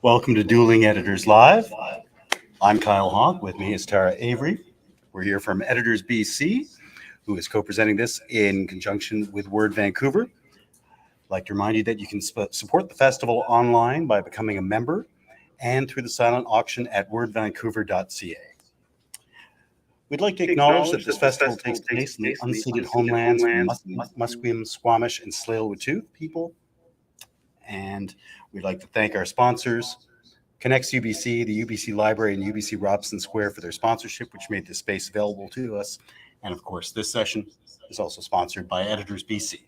Welcome to Dueling Editors Live. I'm Kyle Hawke. With me is Tara Avery. We're here from Editors BC, who is co-presenting this in conjunction with Word Vancouver. I'd like to remind you that you can support the festival online by becoming a member and through the silent auction at wordvancouver.ca. We'd like to acknowledge that this festival takes place in the unceded homelands of Musqueam, Squamish, and Tsleil-Waututh people. And we'd like to thank our sponsors, Connects UBC, the UBC Library, and UBC Robson Square for their sponsorship, which made this space available to us. And of course, this session is also sponsored by Editors BC.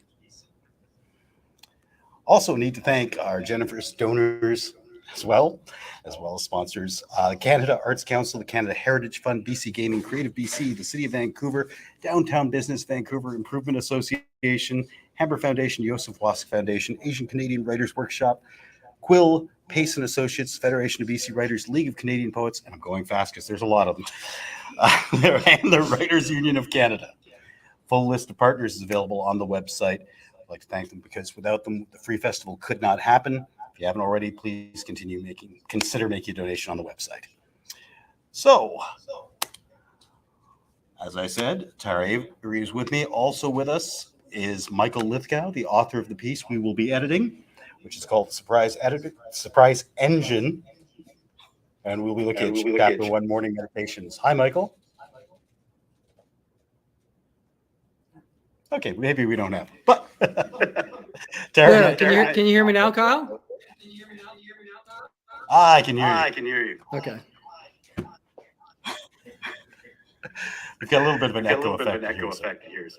Also need to thank our generous donors as well as sponsors, Canada Arts Council, the Canada Heritage Fund, BC Gaming, Creative BC, the City of Vancouver, Downtown Business Vancouver Improvement Association, Hamber Foundation, Joseph Wask Foundation, Asian Canadian Writers Workshop, Quill, Pace and Associates, Federation of BC Writers, League of Canadian Poets, and I'm going fast because there's a lot of them, and the Writers Union of Canada. Full list of partners is available on the website. I'd like to thank them because without them, the free festival could not happen. If you haven't already, please consider making a donation on the website. So, as I said, Tara Avery is with me. Also with us is Michael Lithgow, the author of the piece we will be editing, which is called Surprise Engine. And we'll be looking at chapter 1, Morning Meditations. Hi, Michael. Okay, maybe we don't have, but Tara, yeah, can you hear me now, Kyle? I can hear you. Okay. We've got a little bit of an echo effect here.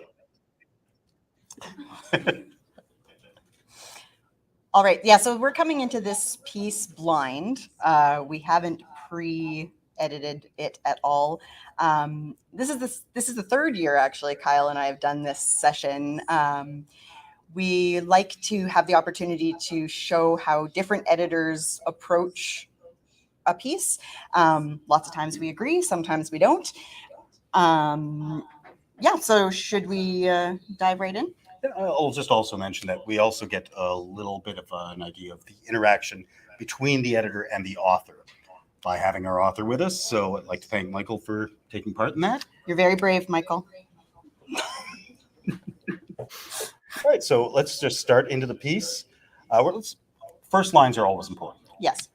All right. Yeah. So we're coming into this piece blind. We haven't pre-edited it at all. This is the third year actually. Kyle and I have done this session. We like to have the opportunity to show how different editors approach a piece. Lots of times we agree, sometimes we don't. Yeah. So should we dive right in? I'll just also mention that we also get a little bit of an idea of the interaction between the editor and the author by having our author with us. So I'd like to thank Michael for taking part in that. You're very brave, Michael. All right, so let's just start into the piece. First lines are always important. Yes.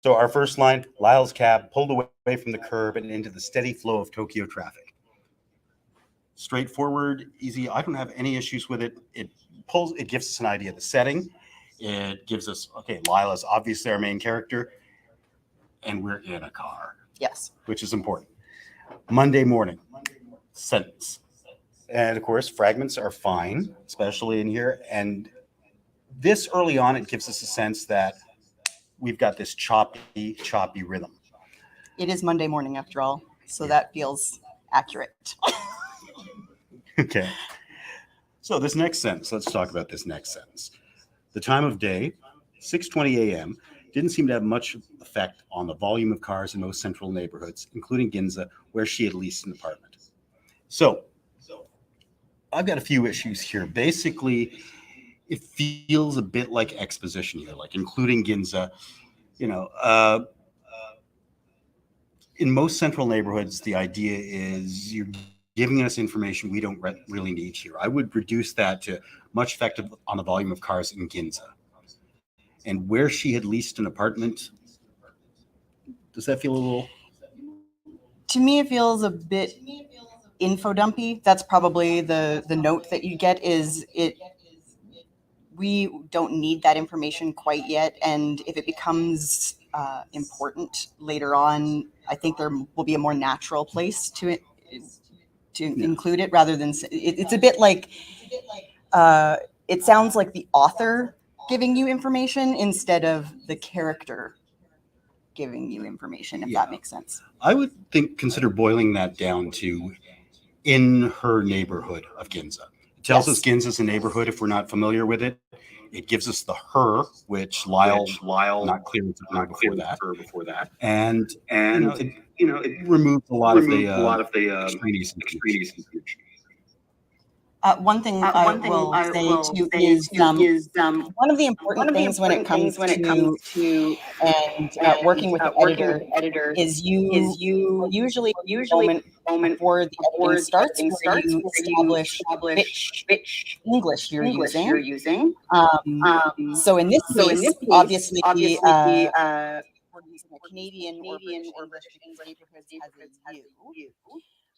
So our first line, Lyle's cab pulled away from the curb and into the steady flow of Tokyo traffic. Straightforward, easy. I don't have any issues with it. It gives us an idea of the setting. It gives us, okay, Lyle is obviously our main character, and we're in a car. Yes. Which is important. Monday morning, sentence. And of course, fragments are fine, especially in here. And this early on, it gives us a sense that we've got this choppy rhythm. It is Monday morning after all, so that feels accurate. Okay. So this next sentence, let's talk about this next sentence. The time of day, 6:20 a.m., didn't seem to have much effect on the volume of cars in most central neighborhoods, including Ginza, where she had leased an apartment. So I've got a few issues here. Basically, it feels a bit like exposition here, like including Ginza. In most central neighborhoods, the idea is you're giving us information we don't really need here. I would reduce that to much effect on the volume of cars in Ginza. And where she had leased an apartment, does that feel a little? To me, it feels a bit info dumpy. That's probably the note that you get is it. We don't need that information quite yet. And if it becomes important later on, I think there will be a more natural place to include it rather than it's a bit like it sounds like the author giving you information instead of the character giving you information, if that makes sense. I would consider boiling that down to in her neighborhood of Ginza. It tells us Ginza's a neighborhood if we're not familiar with it. It gives us the her, which Lyle not clear before that. And it removes a lot of the extraneous information. One thing I will say too is one of the important things when it comes to and working with an editor is you usually a moment before the editing starts where you establish which English you're using. So in this case, obviously, we're using a Canadian or British English because neighborhoods has a U.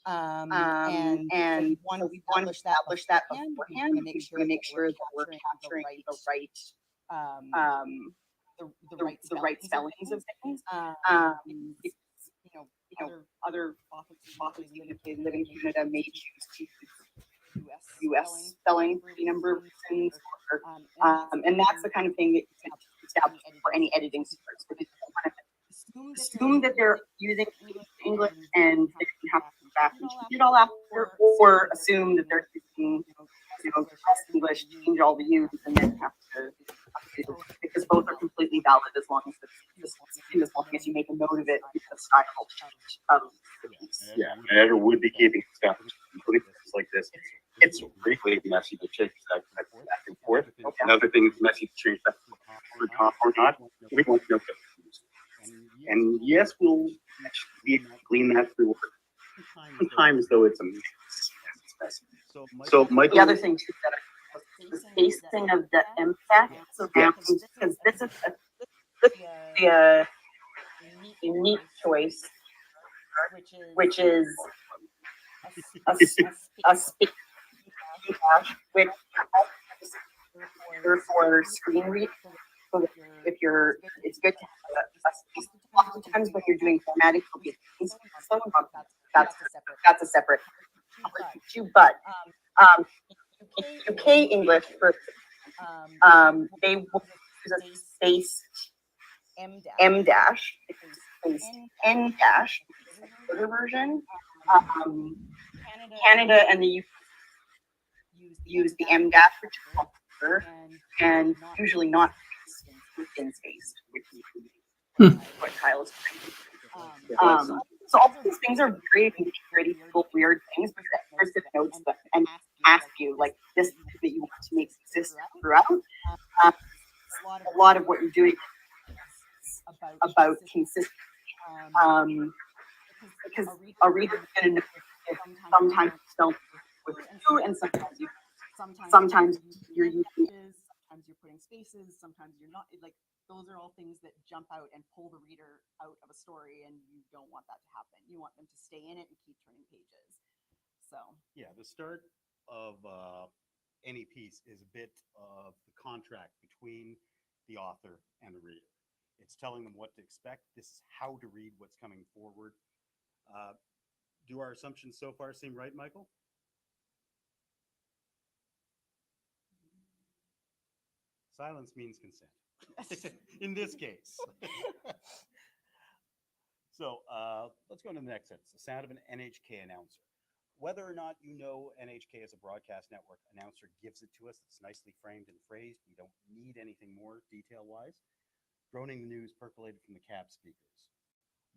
And so we want to establish that beforehand. We want to make sure that we're capturing the right spellings of things. Other authors who live in Canada may choose to use U.S. spelling for a number of reasons, and that's the kind of thing that you can establish for any editing starts, because you don't want to assume that they're using English and they have to go back and change it all after, or assume that they're using English, change all the U's, and then have to, because both are completely valid as long as you make a note of it with the style of the piece. Yeah, an editor would be keeping stuff, including things like this. It's really messy to change that back and forth. Another thing that's messy to change that or not. We won't know. And yes, we'll actually clean that through. Sometimes, though, it's a mess. So, Michael, the other thing too that the spacing of the MSAC, because this is a unique choice, which is a space dash, which for screen read. So if it's good to have a space. Oftentimes when you're doing formatting, it'll be a space. So that's a separate issue. But UK English for they will use a space M dash, N dash, the version. Canada and the UK use the M dash, which is longer and usually not within space, which is what Kyle is saying. So all these things are very little weird things, but there's the notes that and ask you like this that you want to make exist throughout. A lot of what you're doing is about consistency. Because a reader is going to know if sometimes you spell with you, and sometimes you're using, sometimes you're putting spaces, sometimes you're not. Like those are all things that jump out and pull the reader out of a story, and you don't want that to happen. You want them to stay in it and keep turning pages. So yeah, the start of any piece is a bit of the contract between the author and the reader. It's telling them what to expect. This is how to read what's coming forward. Do our assumptions so far seem right, Michael? Silence means consent. In this case. So let's go to the next sentence. The sound of an NHK announcer. Whether or not you know NHK as a broadcast network announcer gives it to us. It's nicely framed and phrased. We don't need anything more detail-wise. Droning the news percolated from the cab speakers.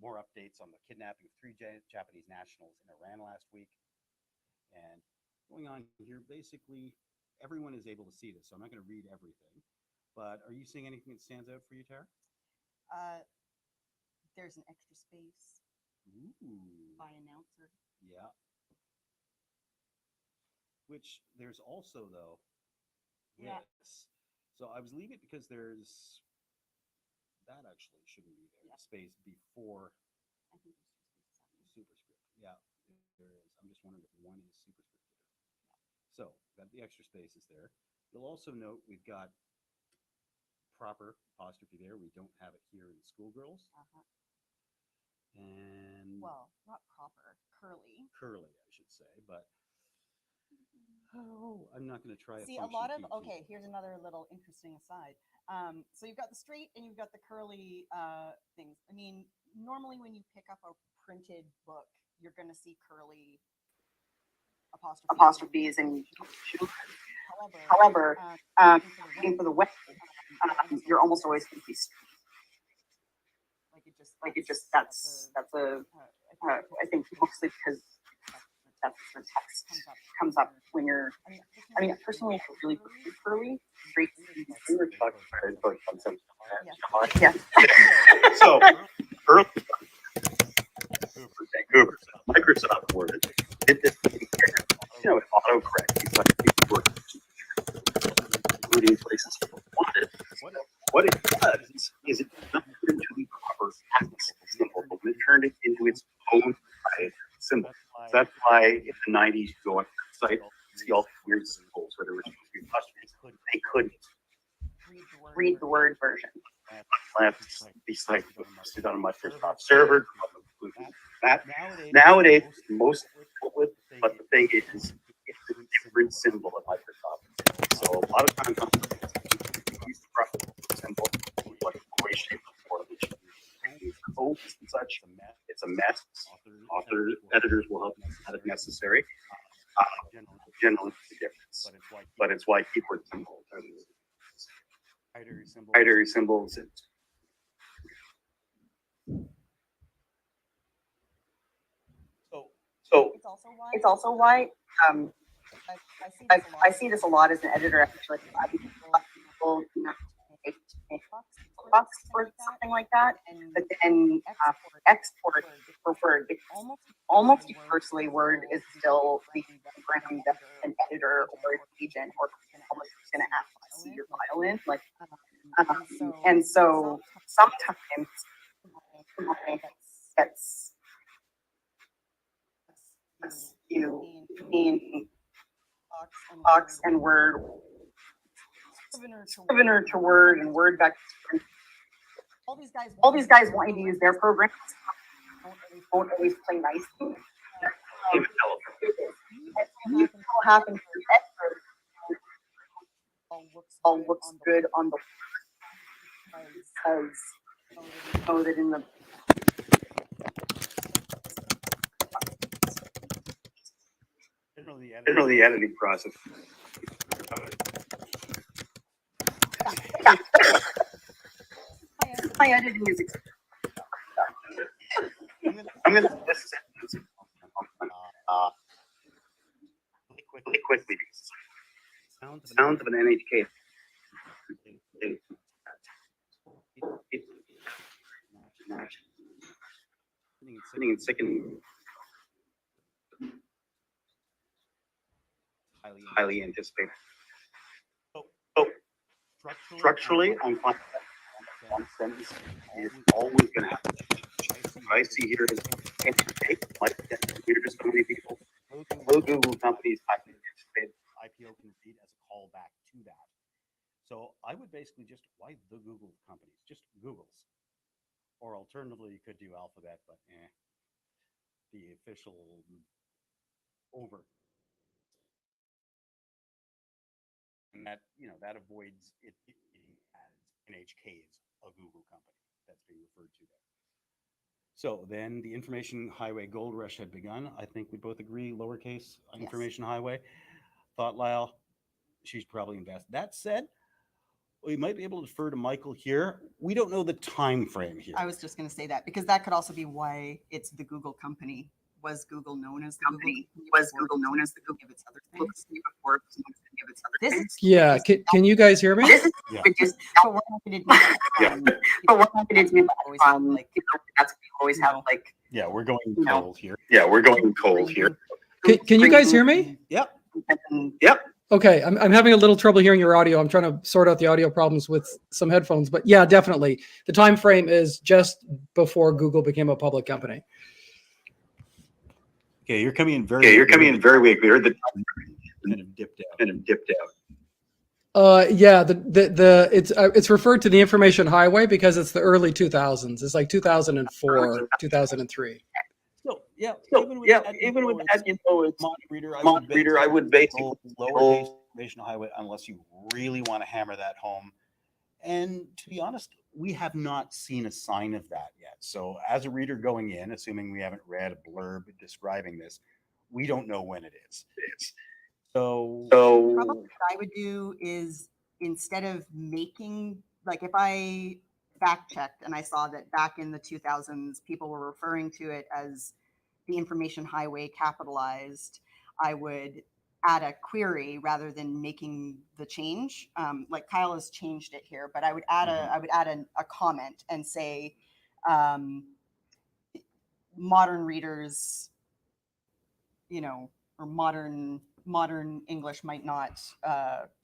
More updates on the kidnapping of 3 Japanese nationals in Iran last week. And going on here, basically, everyone is able to see this, so I'm not going to read everything. But are you seeing anything that stands out for you, Tara? there's an extra space by announcer. Yeah. Which there's also, though, this. So I was leaving it because there's, that actually shouldn't be there. Space before superscript. Yeah, there is. I'm just wondering if one is superscripted. So got the extra spaces there. You'll also note we've got proper apostrophe there. We don't have it here in Schoolgirls. And well, not proper, curly. Curly, I should say, but I'm not going to try. See, a lot of here's another little interesting aside. So you've got the straight and you've got the curly things. I mean, normally when you pick up a printed book, you're going to see curly apostrophes and however, for the web, you're almost always going to be straight. Like it just that's a I think mostly because that's the text comes up when you're. I mean, personally, I really early. We were talking about concepts. Yeah. So early Vancouver, Microsoft Word did this, autocorrect, including places people wanted. What it does is it does not turn into the proper symbol, but it turned it into its own symbol. So that's why in the 90s you go on the site, see all these weird symbols where there were they couldn't Read the Word version. left the site posted on a Microsoft server. That nowadays most would, but the thing is it's a different symbol at Microsoft. So a lot of times use the proper symbol, like way shape or codes and such. It's a mess. Editors will help out if necessary. Generally, it's a difference, but it's why keyboard symbols are binary symbols. So It's also why I see this a lot as an editor. Actually, people make box or something like that, but then export for Word. Almost universally, Word is still the programming that an editor or an agent or almost going to ask to see your file in. Like, and so sometimes it's you mean Hawke and Word, scrivener to Word and Word back to all these guys wanting to use their programs won't always play nicely. It happens all looks good on the because know that in the generally the editing process. my editing is I'm gonna this sentence really quickly because sounds of an NHK. Sitting and sickening, highly anticipated. So structurally, I'm fine. One sentence is always going to happen. I see here is like here just so many people. No Google companies anticipate IPO can read as a callback to that. So I would basically just why the Google companies, just Google's, or alternatively you could do Alphabet, but the official over. And that that avoids it being as NHK is a Google company that's being referred to there. So then the information highway gold rush had begun. I think we both agree, lowercase information highway. Thought Lyle, she's probably invested. That said, we might be able to defer to Michael here. We don't know the time frame here. I was just going to say that because that could also be why it's the Google company. Was Google known as the company? Was Google known as the Google of its other things? Before this is Yeah, can you guys hear me? this is Yeah. just but we're not going to do that. But we're not going to do that. Like that's we always have like Yeah, we're going know. cold here. Yeah, we're going cold here. Can you guys hear me? Yep. Yep. Okay, I'm having a little trouble hearing your audio. I'm trying to sort out the audio problems with some headphones, but yeah, definitely. The time frame is just before Google became a public company. Okay, you're coming in very weak. We heard the kind of dipped out. Yeah, it's referred to the information highway because it's the early 2000s. It's like 2004, 2003. So yeah, even with that, it's mod reader. I would basically lowercase information highway unless you really want to hammer that home. And to be honest, we have not seen a sign of that yet. So as a reader going in, assuming we haven't read a blurb describing this, we don't know when it is. So Probably what I would do is instead of making like if I fact checked and I saw that back in the 2000s people were referring to it as the information highway capitalized, I would add a query rather than making the change. Like Kyle has changed it here, but I would add a comment and say, modern readers, or modern English might not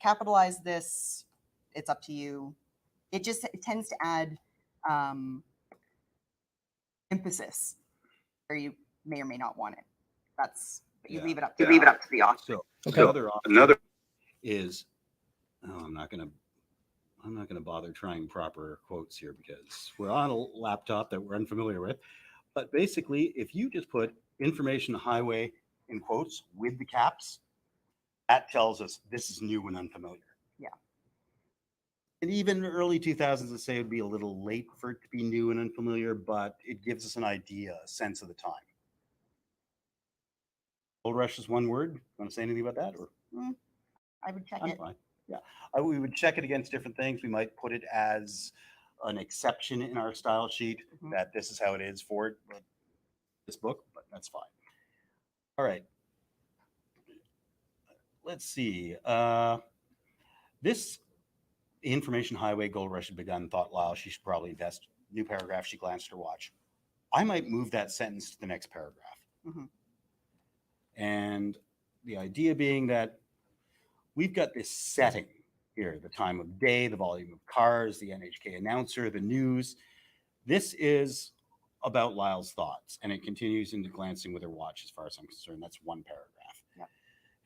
capitalize this. It's up to you. It tends to add emphasis where you may or may not want it. But you leave it up to the author. So Okay. another is, I'm not gonna bother trying proper quotes here because we're on a laptop that we're unfamiliar with. But basically, if you just put information highway in quotes with the caps, that tells us this is new and unfamiliar. Yeah. And even early 2000s, let's say, it would be a little late for it to be new and unfamiliar, but it gives us an idea, a sense of the time. Gold Rush is one word. Want to say anything about that? Or I would check I'm it. fine. Yeah, we would check it against different things. We might put it as an exception in our style sheet that this is how it is for this book, but that's fine. All right. Let's see. This information highway Gold Rush had begun, thought, wow, she should probably invest. New paragraph, she glanced at her watch. I might move that sentence to the next paragraph. And the idea being that we've got this setting here, the time of day, the volume of cars, the NHK announcer, the news. This is about Lyle's thoughts, and it continues into glancing with her watch as far as I'm concerned. That's one paragraph. Yep.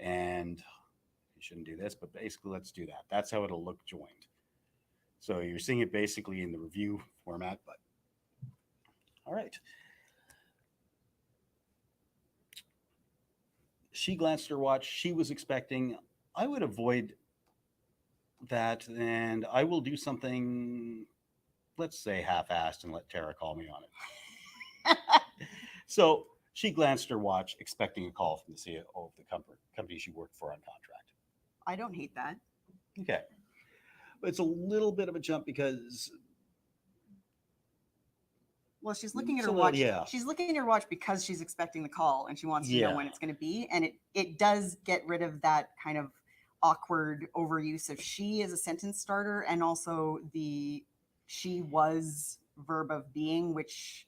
And you shouldn't do this, but basically let's do that. That's how it'll look joined. So you're seeing it basically in the review format, but all right. She glanced at her watch. She was expecting. I would avoid that, and I will do something, let's say half-assed, and let Tara call me on it. So she glanced at her watch, expecting a call from the CEO of the company she worked for on contract. I don't hate that. Okay. But it's a little bit of a jump because... Well, she's looking at So, her watch. yeah. She's looking at her watch because she's expecting the call and she wants to know when it's going to be. And it does get rid of that kind of awkward overuse of she as a sentence starter, and also the she was verb of being, which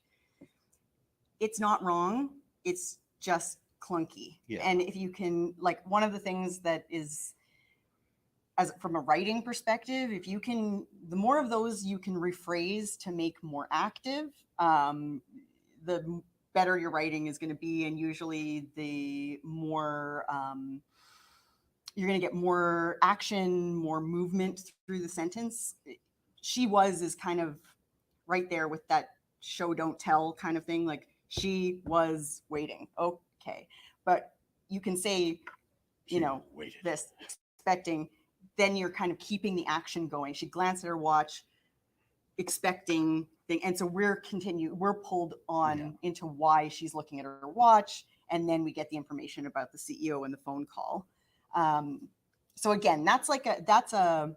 it's not wrong. It's just clunky. Yeah. And if you can, like, one of the things that is, as from a writing perspective, if you can, the more of those you can rephrase to make more active, the better your writing is going to be. And usually the more, you're going to get more action, more movement through the sentence. She was is kind of right there with that show, don't tell kind of thing. Like, she was waiting. Okay. But you can say, waited. this, expecting, then you're kind of keeping the action going. She glanced at her watch, expecting thing. And so we're pulled on into why she's looking at her watch. And then we get the information about the CEO and the phone call. So again, that's a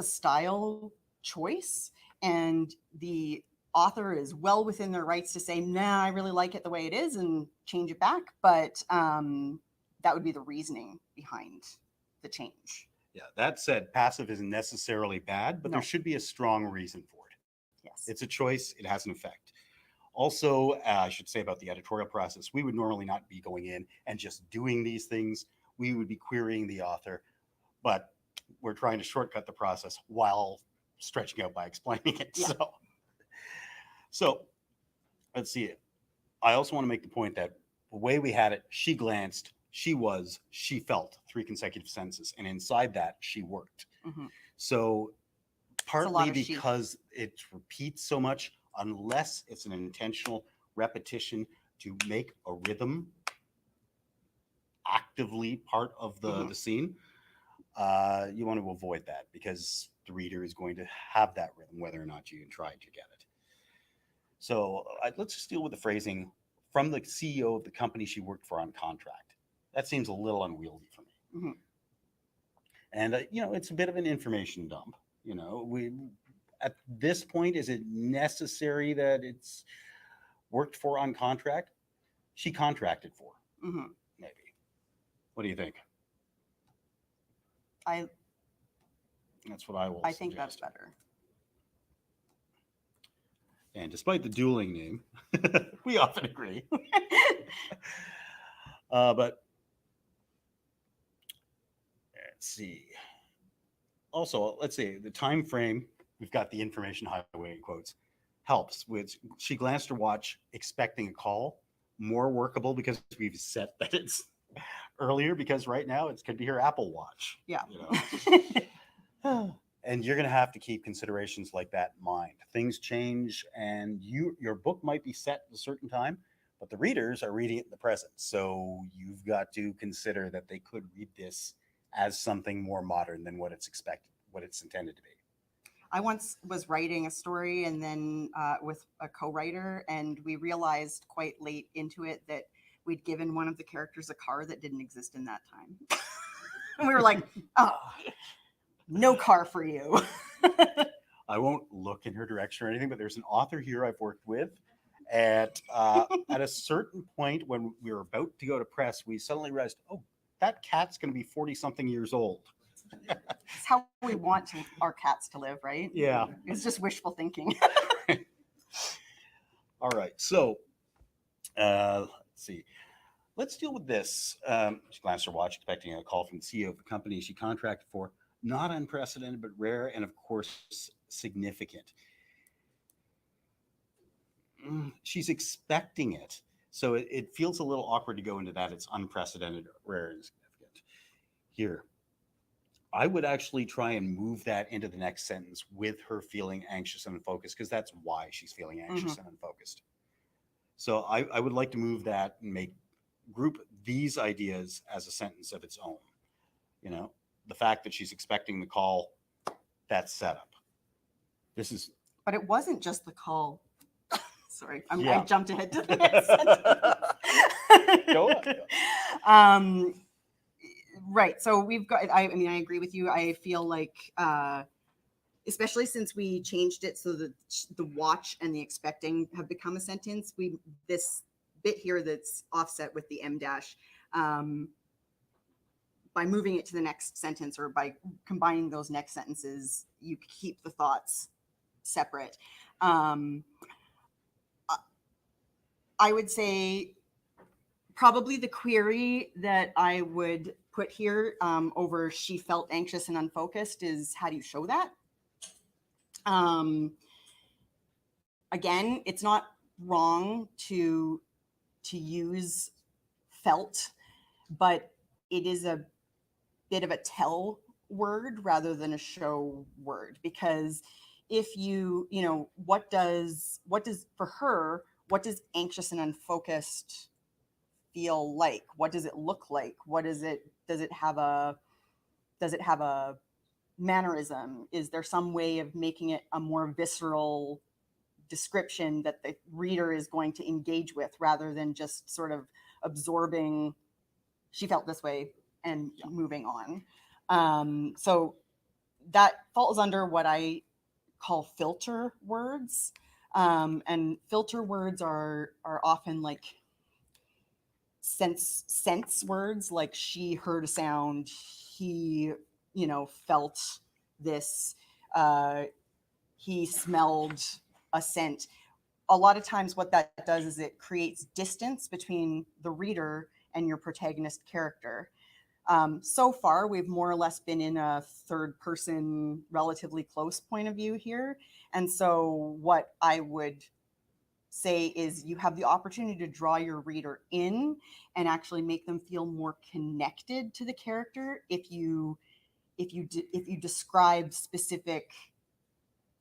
style choice, and the author is well within their rights to say, nah, I really like it the way it is, and change it back. But that would be the reasoning behind the change. Yeah, that said, passive isn't necessarily bad, but No. there should be a strong reason for it. Yes. It's a choice. It has an effect. Also, I should say about the editorial process, we would normally not be going in and just doing these things. We would be querying the author, but we're trying to shortcut the process while stretching out by explaining it. Yeah. So let's see it. I also want to make the point that the way we had it, she glanced, she was, she felt, 3 consecutive sentences. And inside that, she worked. Mhm. So lot partly of she. because it repeats so much, unless it's an intentional repetition to make a rhythm actively part of the scene, you want to avoid that, because the reader is going to have that rhythm whether or not you try to get it. So let's just deal with the phrasing from the CEO of the company she worked for on contract. That seems a little unwieldy for me. And it's a bit of an information dump. We at this point, is it necessary that it's worked for on contract? she contracted for, Mhm. maybe. What do you think? I That's what I will think that's suggest. better. And despite the dueling name, we often agree. But let's see. Also, let's see the time frame. We've got the information highway in quotes. Helps with she glanced her watch, expecting a call. More workable because we've set that it's earlier. Because right now it could be her Apple Watch. Yeah. You know. And you're going to have to keep considerations like that in mind. Things change, and your book might be set at a certain time, but the readers are reading it in the present. So you've got to consider that they could read this as something more modern than what it's expected, what it's intended to be. I once was writing a story and then with a co-writer, and we realized quite late into it that we'd given one of the characters a car that didn't exist in that time. And we were like, oh, no car for you. I won't look in her direction or anything, but there's an author here I've worked with. At a certain point when we were about to go to press, we suddenly realized, oh, that cat's going to be 40-something years old. It's how we want our cats to live, right? Yeah. It's just wishful thinking. All right. So let's see. Let's deal with this. She glanced at her watch, expecting a call from the CEO of the company she contracted for. Not unprecedented, but rare, and of course, significant. She's expecting it. So it feels a little awkward to go into that. It's unprecedented, rare, and significant. Here, I would actually try and move that into the next sentence with her feeling anxious and unfocused, because that's why she's feeling anxious and unfocused. So I would like to move that and group these ideas as a sentence of its own. You know, the fact that she's expecting the call, that's setup. This is. But it wasn't just the call. Sorry, I Yeah. jumped ahead to the next sentence. Go on. Right. So we've got, I mean, I agree with you. I feel like, especially since we changed it so that the watch and the expecting have become a sentence, this bit here that's offset with the M dash, by moving it to the next sentence or by combining those next sentences, you keep the thoughts separate. I would say probably the query that I would put here over she felt anxious and unfocused is, how do you show that? Again, it's not wrong to use felt, but it is a bit of a tell word rather than a show word, because if you know, what does for her, what does anxious and unfocused feel like? What does it look like? What is it? Does it have a mannerism? Is there some way of making it a more visceral description that the reader is going to engage with, rather than just sort of absorbing she felt this way and moving on? So that falls under what I call filter words. And filter words are often like sense words, like she heard a sound, he, you know, felt this, he smelled a scent. A lot of times what that does is it creates distance between the reader and your protagonist character. So far, we've more or less been in a third person, relatively close point of view here. And so what I would say is you have the opportunity to draw your reader in and actually make them feel more connected to the character if you describe specific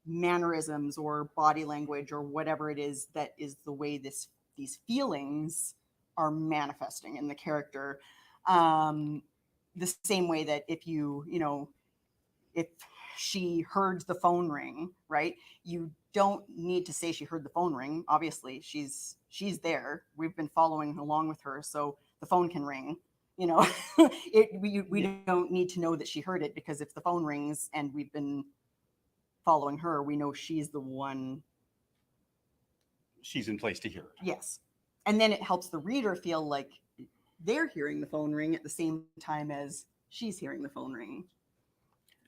mannerisms or body language or whatever it is that is the way these feelings are manifesting in the character. The same way that if if she heard the phone ring, right? You don't need to say she heard the phone ring. Obviously, she's there. We've been following along with her, so the phone can ring. You know, we don't need to know that she heard it, because if the phone rings and we've been following her, we know she's the one. She's in place to hear it. Yes. And then it helps the reader feel like they're hearing the phone ring at the same time as she's hearing the phone ring.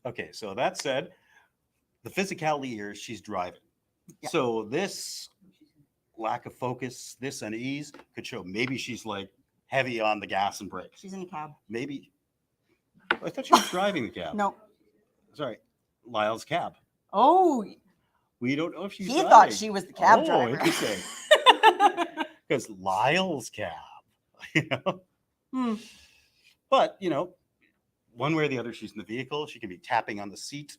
Okay, so that said, the physicality here is she's driving. Yeah. So this lack of focus, this unease could show maybe she's like heavy on the gas and brake. She's in a cab. Maybe. I thought she was driving the cab. No. Sorry, Lyle's cab. Oh, We don't know if she's he driving. thought she was the cab Oh, driver. interesting. Because Lyle's cab, you know. Hmm. But you know, one way or the other, she's in the vehicle. She can be tapping on the seat,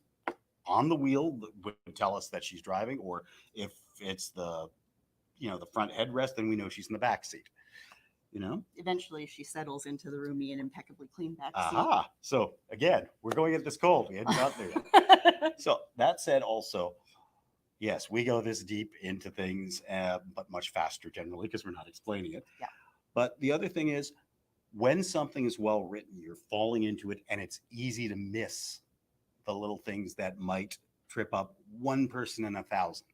on the wheel, that would tell us that she's driving. Or if it's the, you know, the front headrest, then we know she's in the back seat. You know. Eventually, she settles into the roomy and impeccably clean back seat. Aha. So again, we're going at this cold. We hadn't got there yet. So that said, also, yes, we go this deep into things, but much faster generally because we're not explaining it. Yeah. But the other thing is, when something is well written, you're falling into it, and it's easy to miss the little things that might trip up one person in 1,000.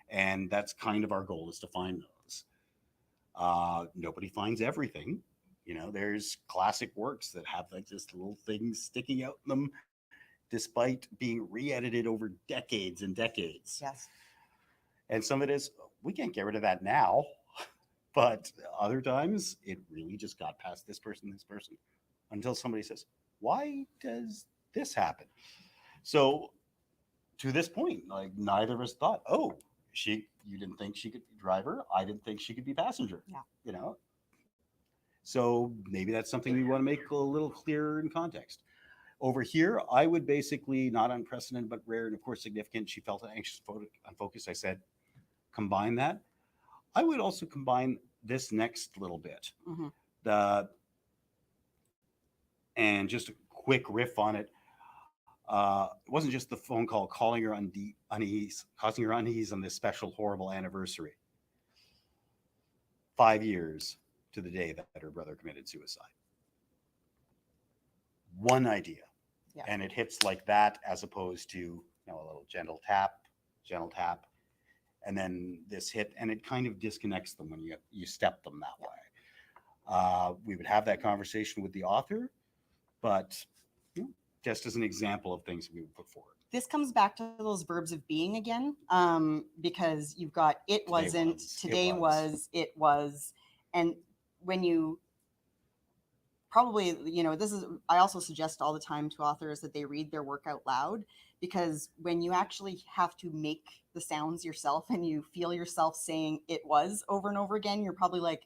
And that's kind of our goal, is to find those. Nobody finds everything. You know, there's classic works that have like just little things sticking out in them, despite being re-edited over decades and decades. Yes. And some of it is, we can't get rid of that now. But other times, it really just got past this person, until somebody says, why does this happen? So to this point, like, neither of us thought, oh, you didn't think she could be driver. I didn't think she could be passenger. Yeah. You know? So maybe that's something we want to make a little clearer in context. Over here, I would basically, not unprecedented, but rare, and of course significant, she felt anxious, unfocused. I said, combine that. I would also combine this next little bit. Mm-hmm. And just a quick riff on it. It wasn't just the phone call calling her unease, causing her unease on this special, horrible anniversary. 5 years to the day that her brother committed suicide. One idea. Yeah. And it hits like that, as opposed to, you know, a little gentle tap, and then this hit, and it kind of disconnects them when you step them that way. We would have that conversation with the author, but you know, just as an example of things we would put forward. This comes back to those verbs of being again, because you've got it wasn't, today was, it was. And when you probably, you know, I also suggest all the time to authors that they read their work out loud, because when you actually have to make the sounds yourself and you feel yourself saying it was over and over again, you're probably like,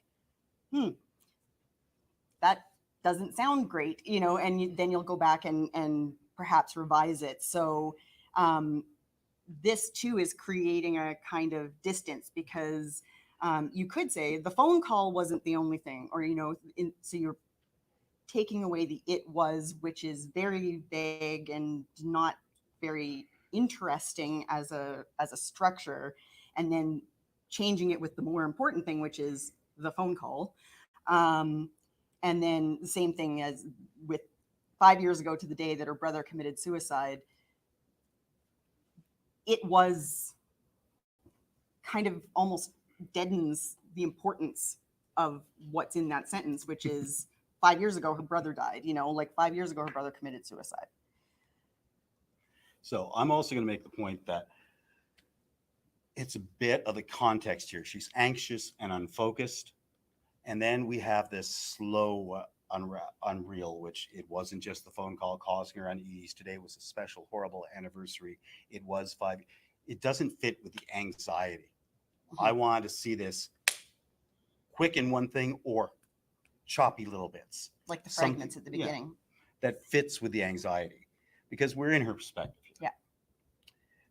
that doesn't sound great, you know, and then you'll go back and perhaps revise it. So this too is creating a kind of distance, because you could say the phone call wasn't the only thing, or, you know, so you're taking away the it was, which is very vague and not very interesting as a structure, and then changing it with the more important thing, which is the phone call. And then the same thing as with 5 years ago to the day that her brother committed suicide. It was kind of almost deadens the importance of what's in that sentence, which is 5 years ago her brother died, you know, like 5 years ago her brother committed suicide. So I'm also going to make the point that it's a bit of the context here. She's anxious and unfocused. And then we have this slow unreal, which it wasn't just the phone call causing her unease. Today was a special, horrible anniversary. It was 5. It doesn't fit with the anxiety. Mm-hmm. I wanted to see this quick in one thing or choppy little bits. Like the fragments at the beginning. Yeah, that fits with the anxiety, because we're in her perspective. Yeah.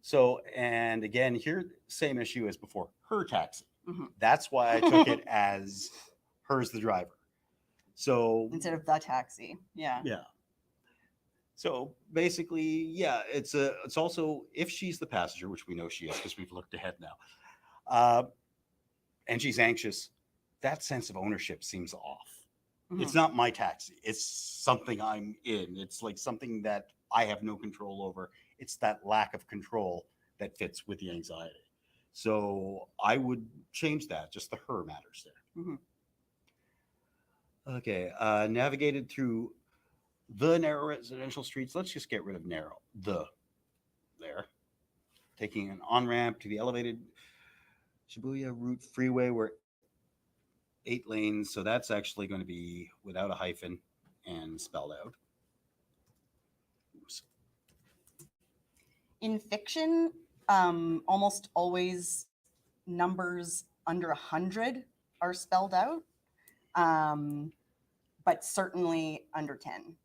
So, and again, here, same issue as before, her taxi. Mm-hmm. That's why I took it as her's the driver. So instead of the taxi. Yeah. Yeah. So basically, yeah, it's also, if she's the passenger, which we know she is because we've looked ahead now, and she's anxious, that sense of ownership seems off. Mm-hmm. It's not my taxi. It's something I'm in. It's like something that I have no control over. It's that lack of control that fits with the anxiety. So I would change that. Just the her matters there. Mhm. Okay. Navigated through the narrow residential streets. Let's just get rid of narrow. The there. Taking an on ramp to the elevated Shibuya Route Freeway where 8 lanes. So that's actually going to be without a hyphen and spelled out. Oops. In fiction, almost always numbers under 100 are spelled out, but certainly under 10.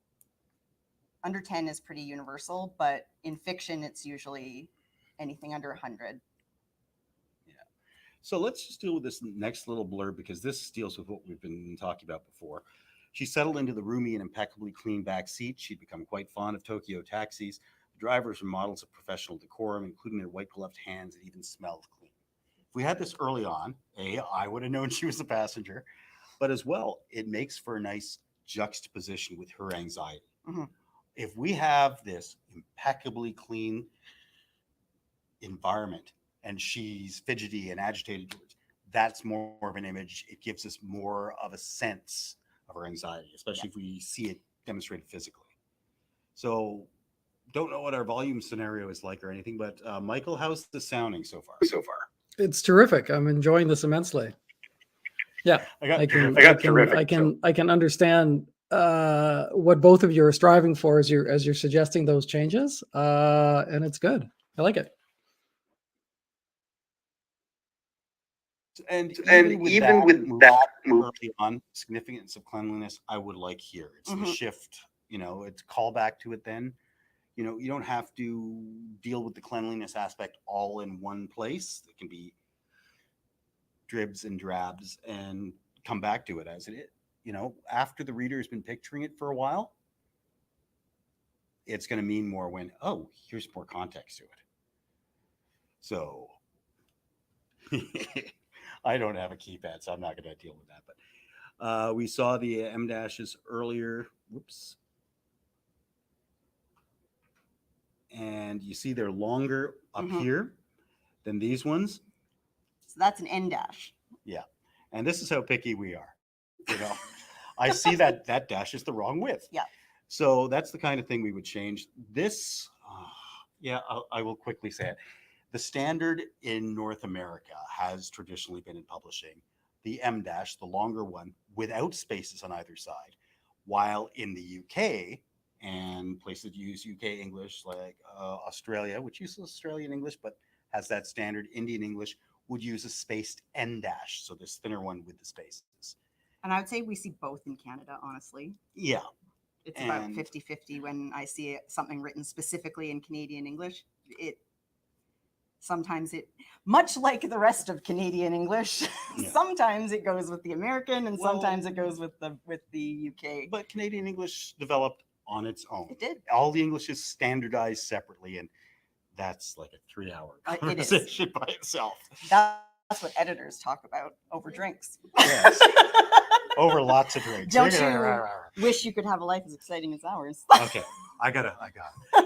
Under 10 is pretty universal, but in fiction, it's usually anything under 100. So let's just deal with this next little blurb because this deals with what we've been talking about before. She settled into the roomy and impeccably clean back seat. She'd become quite fond of Tokyo taxis. The drivers were models of professional decorum, including their white-gloved hands that even smelled clean. If we had this early on, I would have known she was a passenger, but as well, it makes for a nice juxtaposition with her anxiety. Mhm. If we have this impeccably clean environment and she's fidgety and agitated towards, that's more of an image. It gives us more of a sense of her anxiety, especially if we see it demonstrated physically. So don't know what our volume scenario is like or anything, but Michael, how's the sounding so far? It's terrific. I'm enjoying this immensely. Yeah, I can understand what both of you are striving for as you're suggesting those changes, and it's good. I like it. And even with that move early on, significance of cleanliness, I would like here. It's the shift, it's call back to it then. You don't have to deal with the cleanliness aspect all in one place. It can be dribs and drabs and come back to it as it is. After the reader has been picturing it for a while, it's going to mean more when, oh, here's more context to it. So I don't have a keypad, so I'm not going to deal with that. But we saw the M dashes earlier. Whoops. And you see they're longer up here than these ones. So that's an N dash. Yeah. And this is how picky we are. I see that dash is the wrong width. Yeah. So that's the kind of thing we would change. This, I will quickly say it. The standard in North America has traditionally been in publishing the M dash, the longer one, without spaces on either side, while in the UK and places that use UK English like Australia, which uses Australian English but has that standard Indian English, would use a spaced N dash, so this thinner one with the spaces. And I would say we see both in Canada, honestly. Yeah. It's about 50-50 when I see something written specifically in Canadian English. Sometimes much like the rest of Canadian English, sometimes it goes with the American and sometimes it goes with the UK. But Canadian English developed on its own. It did. All the English is standardized separately, and that's like a 3-hour conversation by itself. That's what editors talk about over drinks. Yes. Over lots of drinks. Don't you wish you could have a life as exciting as ours? Okay, I got it.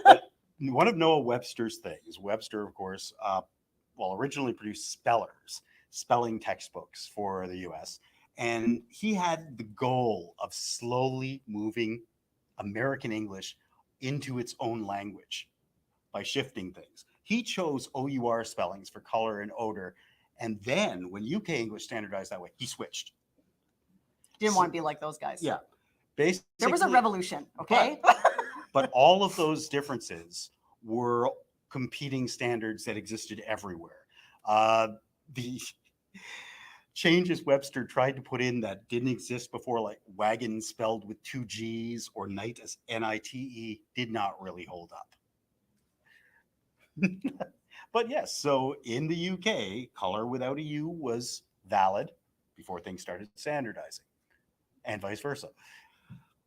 But one of Noah Webster's things, Webster, of course, originally produced spelling textbooks for the US. And he had the goal of slowly moving American English into its own language by shifting things. He chose OUR spellings for color and odor. And then when UK English standardized that way, he switched. Didn't want to be like those guys. Yeah. Basically, there was a revolution, okay? But all of those differences were competing standards that existed everywhere. The changes Webster tried to put in that didn't exist before, like wagon spelled with 2 G's or night as NITE, did not really hold up. But yes, so in the UK, color without a U was valid before things started standardizing, and vice versa.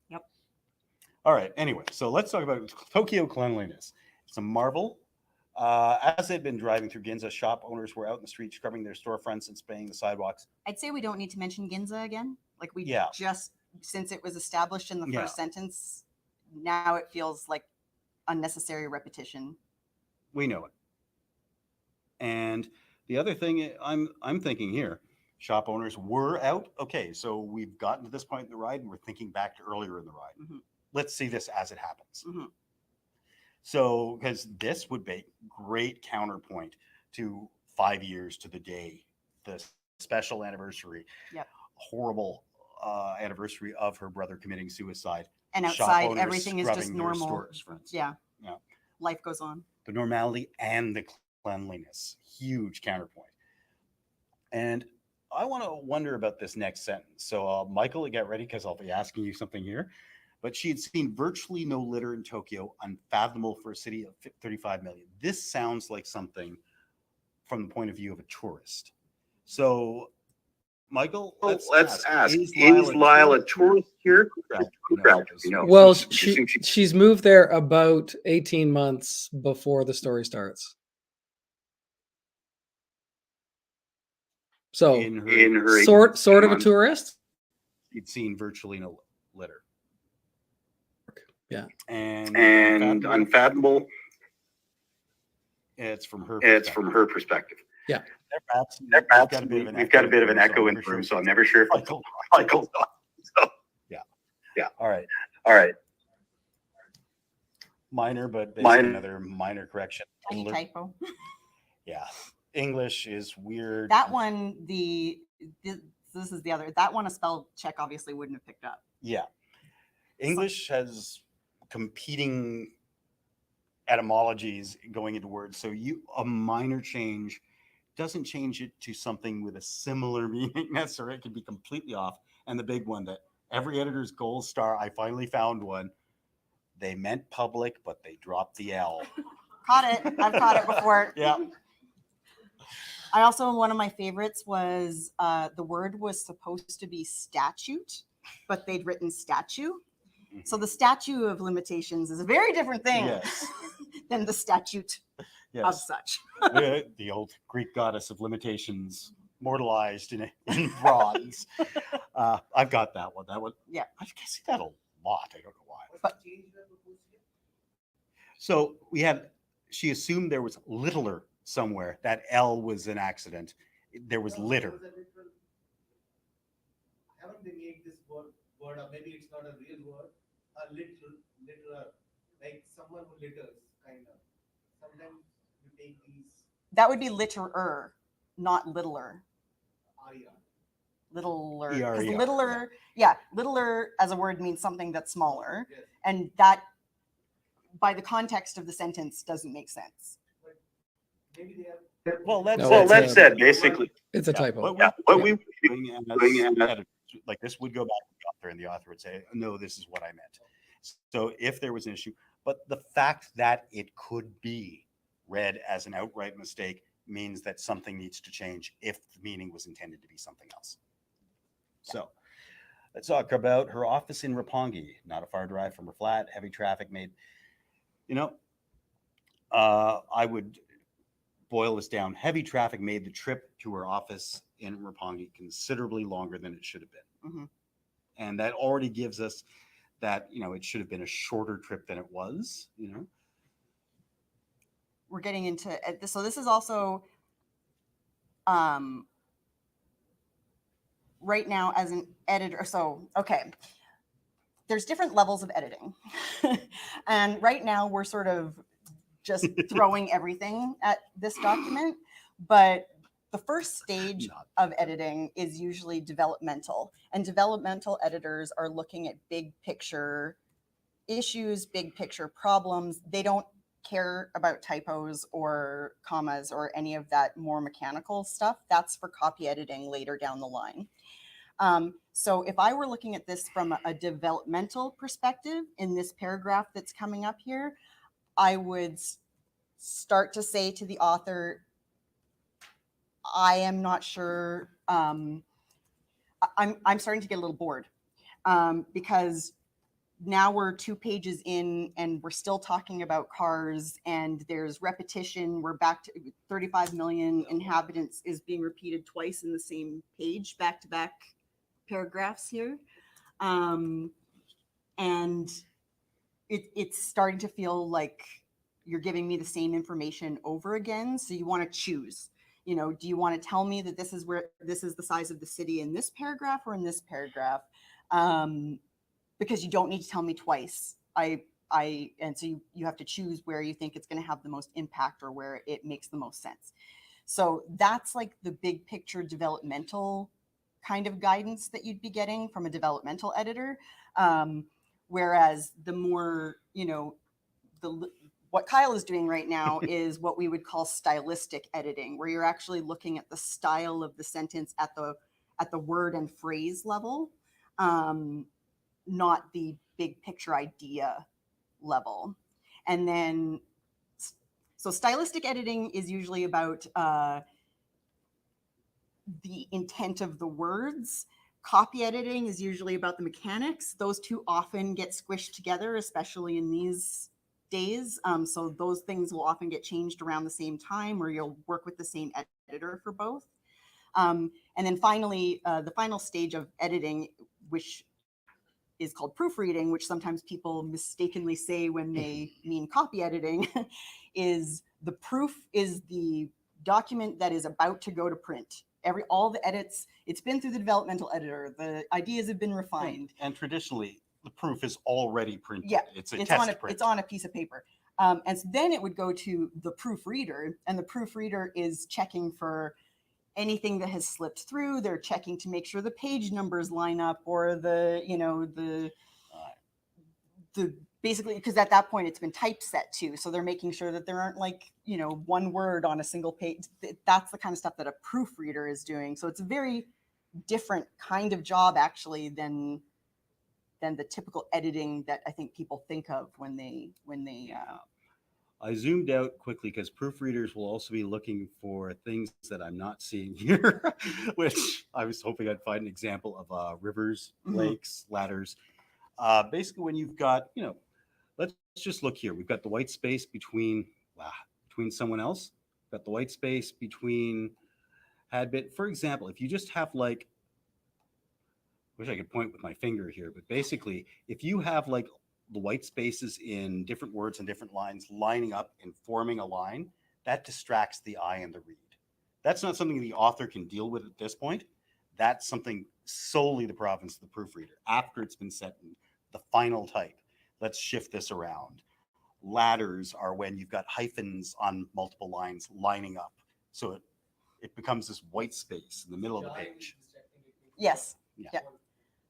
Yep. All right, anyway, so let's talk about Tokyo cleanliness. It's a marvel. As they'd been driving through Ginza, shop owners were out in the street scrubbing their storefronts and spraying the sidewalks. I'd say we don't need to mention Ginza again. Like just, since it was established in the first sentence, now it feels like unnecessary repetition. We know it. And The other thing I'm thinking here, shop owners were out. Okay, so we've gotten to this point in the ride, and we're thinking back to earlier in the ride. Mhm. Let's see this as it happens. Mhm. So, because this would be great counterpoint to 5 years to the day, the special anniversary, Yep. horrible anniversary of her brother committing suicide. And Shop outside, owners everything is just scrubbing their normal. stores, for instance. Yeah. Yeah. Life goes on. The normality and the cleanliness, huge counterpoint. And I want to wonder about this next sentence. So, Michael, get ready because I'll be asking you something here. But she had seen virtually no litter in Tokyo, unfathomable for a city of 35 million. This sounds like something from the point of view of a tourist. So, Michael, let's ask, is Lyle a tourist here? Well, she's moved there about 18 months before the story starts. So in her sort of a tourist. You'd seen virtually no litter. Yeah. And unfathomable. It's from her perspective. Yeah. We've got a bit of an echo in the room, so I'm never sure if Michael's on. So, yeah. All right. Minor, but basically another minor correction. Tiny typo. Yeah. English is weird. That one, this is the other. That one, a spell check obviously wouldn't have picked up. Yeah. English has competing etymologies going into words. So a minor change doesn't change it to something with a similar meaning necessarily. It could be completely off. And the big one that every editor's gold star, I finally found one. They meant public, but they dropped the L. Caught it. I've caught it before. Yeah. I also, one of my favorites was the word was supposed to be statute, but they'd written statue. So the statute of limitations is a very different thing than the statute of such. The old Greek goddess of limitations, mortalized in bronze. I've got that one. Yeah. I see that a lot. I don't know why. But, so she assumed there was littler somewhere. That L was an accident. There was litter. Haven't they made this word up? Maybe it's not a real word. A littler, like someone who litters, kind of. Sometimes you take these. that would be litterer, not littler. Yeah. Littler. ERER, Because littler, littler as a word means something that's smaller. Yes. And that, by the context of the sentence, doesn't make sense. But maybe they are. Well, that's No, that's it's it. Basically, It's a typo. what we were doing as editors, like this would go back to the author, and the author would say, "No, this is what I meant." So if there was an issue, but the fact that it could be read as an outright mistake means that something needs to change if the meaning was intended to be something else. So let's talk about her office in Roppongi, not a far drive from her flat. Heavy traffic made, I would boil this down. Heavy traffic made the trip to her office in Roppongi considerably longer than it should have been. Mm-hmm. And that already gives us that, it should have been a shorter trip than it was, We're getting into this. So this is also right now as an editor. So, okay, there's different levels of editing. And right now we're sort of just throwing everything at this document. But the first stage of editing is usually developmental. And developmental editors are looking at big picture issues, big picture problems. They don't care about typos or commas or any of that more mechanical stuff. That's for copy editing later down the line. So if I were looking at this from a developmental perspective in this paragraph that's coming up here, I would start to say to the author, I am not sure. I'm starting to get a little bored because now we're 2 pages in and we're still talking about cars and there's repetition. We're back to 35 million inhabitants is being repeated twice in the same page, back-to-back paragraphs here. And it's starting to feel like you're giving me the same information over again. So you want to choose. you know, do you want to tell me that this is the size of the city in this paragraph or in this paragraph? Because you don't need to tell me twice. And so you have to choose where you think it's going to have the most impact or where it makes the most sense. So that's like the big picture developmental kind of guidance that you'd be getting from a developmental editor. Whereas the more, you know, what Kyle is doing right now is what we would call stylistic editing, where you're actually looking at the style of the sentence at the word and phrase level, not the big picture idea level. And then, so stylistic editing is usually about the intent of the words. Copy editing is usually about the mechanics. Those two often get squished together, especially in these days. So those things will often get changed around the same time, or you'll work with the same editor for both. And then finally, the final stage of editing, which is called proofreading, which sometimes people mistakenly say when they mean copy editing, is the proof is the document that is about to go to print. All the edits, it's been through the developmental editor, the ideas have been refined. And traditionally, the proof is already printed. Yeah, it's print. It's on a piece of paper. And so then it would go to the proofreader, and the proofreader is checking for anything that has slipped through. They're checking to make sure the page numbers line up, or the, you know, the basically, because at that point it's been typeset too. So they're making sure that there aren't, like, you know, one word on a single page. That's the kind of stuff that a proofreader is doing. So it's a very different kind of job actually than the typical editing that I think people think of when they I zoomed out quickly because proofreaders will also be looking for things that I'm not seeing here, which I was hoping I'd find an example of rivers, lakes, ladders. Basically, when you've got, you know, let's just look here. We've got the white space between someone else. We've got the white space between had been. For example, if you just have like, wish I could point with my finger here, but basically, if you have like the white spaces in different words and different lines lining up and forming a line, that distracts the eye and the read. That's not something the author can deal with at this point. That's something solely the province of the proofreader. After it's been set in the final type, let's shift this around. Ladders are when you've got hyphens on multiple lines lining up. So it becomes this white space in the middle of the page. Yes. Yeah.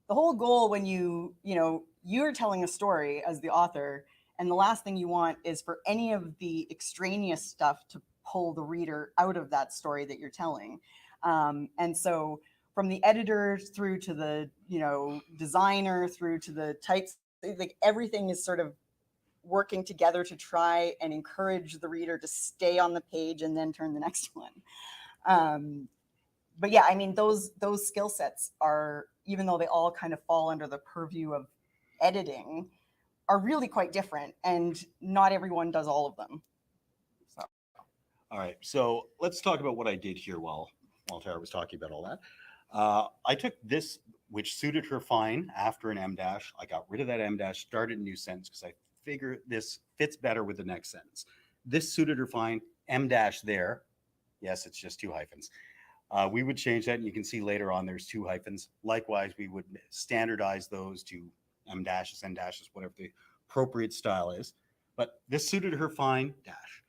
The whole goal when you're telling a story as the author, and the last thing you want is for any of the extraneous stuff to pull the reader out of that story that you're telling. And so from the editor through to the, you know, designer through to the types, like everything is sort of working together to try and encourage the reader to stay on the page and then turn the next one. But yeah, I mean, those skill sets are, even though they all kind of fall under the purview of editing, are really quite different, and not everyone does all of them. So. All right, so let's talk about what I did here while Tara was talking about all that. I took this, which suited her fine after an M dash. I got rid of that M dash, started a new sentence because I figure this fits better with the next sentence. This suited her fine, M dash there. Yes, it's just two hyphens. We would change that, and you can see later on there's two hyphens. Likewise, we would standardize those to M dashes, N dashes, whatever the appropriate style is. But this suited her fine, dash.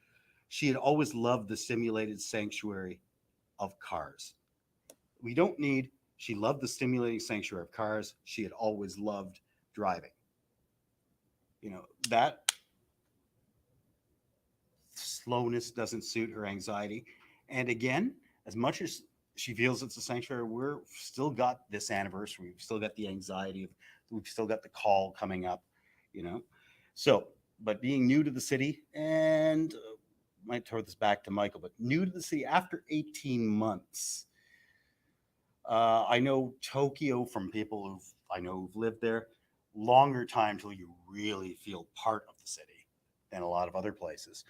She had always loved the simulated sanctuary of cars. She loved the stimulating sanctuary of cars. She had always loved driving. You know, that slowness doesn't suit her anxiety. And again, as much as she feels it's a sanctuary, we're still got this anniversary. We've still got the anxiety. We've still got the call coming up, you know. So, but being new to the city, and might throw this back to Michael, but new to the city after 18 months. I know Tokyo from people who've lived there, longer time till you really feel part of the city than a lot of other places.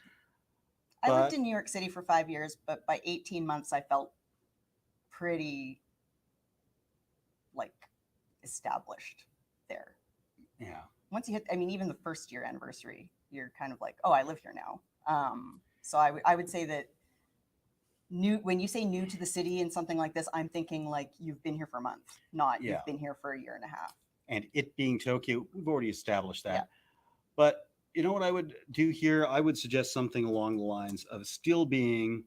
I lived in New York City for 5 years, but by 18 months, I felt pretty like established there. Yeah. Once you hit, I mean, even the first year anniversary, you're kind of like, oh, I live here now. So I would say that new, when you say new to the city and something like this, I'm thinking like you've been here for a month, not Yeah. you've been here for a year and a half. And it being Tokyo, we've already established that. Yeah. But you know what I would do here? I would suggest something along the lines of still being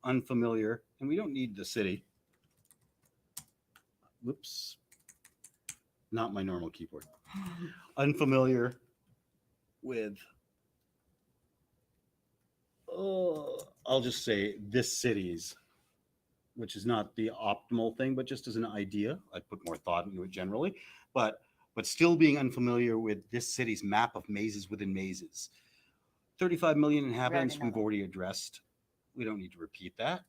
unfamiliar, and we don't need the city. Whoops. Not my normal keyboard. Unfamiliar with, I'll just say this city's, which is not the optimal thing, but just as an idea. I'd put more thought into it generally, but still being unfamiliar with this city's map of mazes within mazes. 35 million inhabitants, know we've that. already addressed. We don't need to repeat that.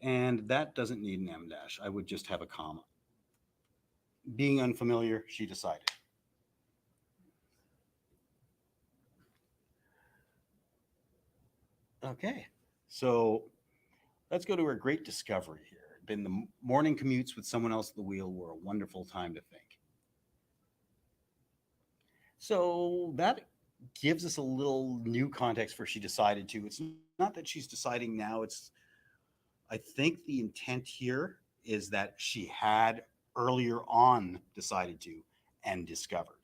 And that doesn't need an M dash. I would just have a comma. Being unfamiliar, she decided. Okay, so let's go to her great discovery here. Been the morning commutes with someone else at the wheel were a wonderful time to think. So that gives us a little new context for she decided to. It's not that she's deciding now. It's, I think the intent here is that she had earlier on decided to and discovered.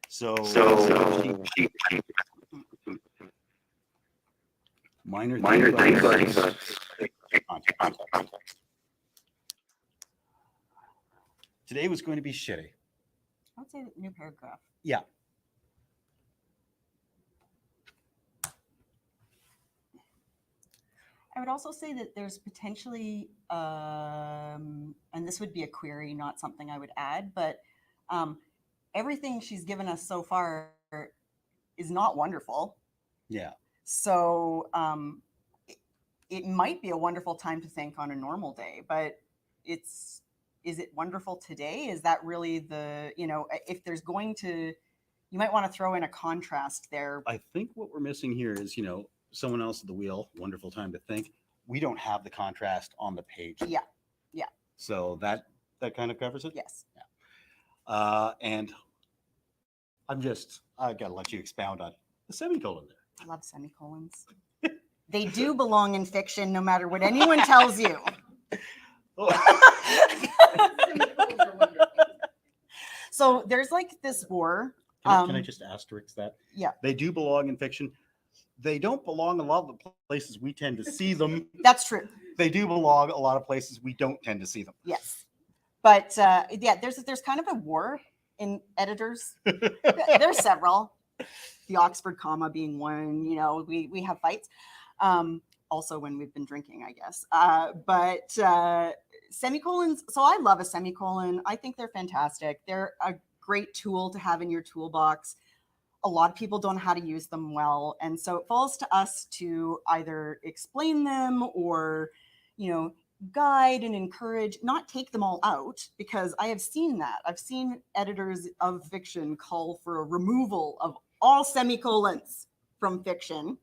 So she minor thing, but context. Today was going to be shitty. I would say new paragraph. Yeah. I would also say that there's potentially, and this would be a query, not something I would add, but everything she's given us so far is not wonderful. Yeah. So it might be a wonderful time to think on a normal day, but is it wonderful today? Is that really the, if there's going to, you might want to throw in a contrast there. I think what we're missing here is, someone else at the wheel, wonderful time to think. We don't have the contrast on the page. Yeah. So that kind of covers it? Yes. Yeah. And I got to let you expound on the semicolon there. I love semicolons. They do belong in fiction, no matter what anyone tells you. So there's like this war. Can I just asterisk that? Yeah. They do belong in fiction. They don't belong a lot of the places we tend to see them. That's true. They do belong a lot of places we don't tend to see them. Yes. But yeah, there's kind of a war in editors. There's several. The Oxford comma being one, we have fights. Also when we've been drinking, I guess. But semicolons, so I love a semicolon. I think they're fantastic. They're a great tool to have in your toolbox. A lot of people don't know how to use them well. And so it falls to us to either explain them or, guide and encourage, not take them all out, because I have seen that. I've seen editors of fiction call for a removal of all semicolons from fiction.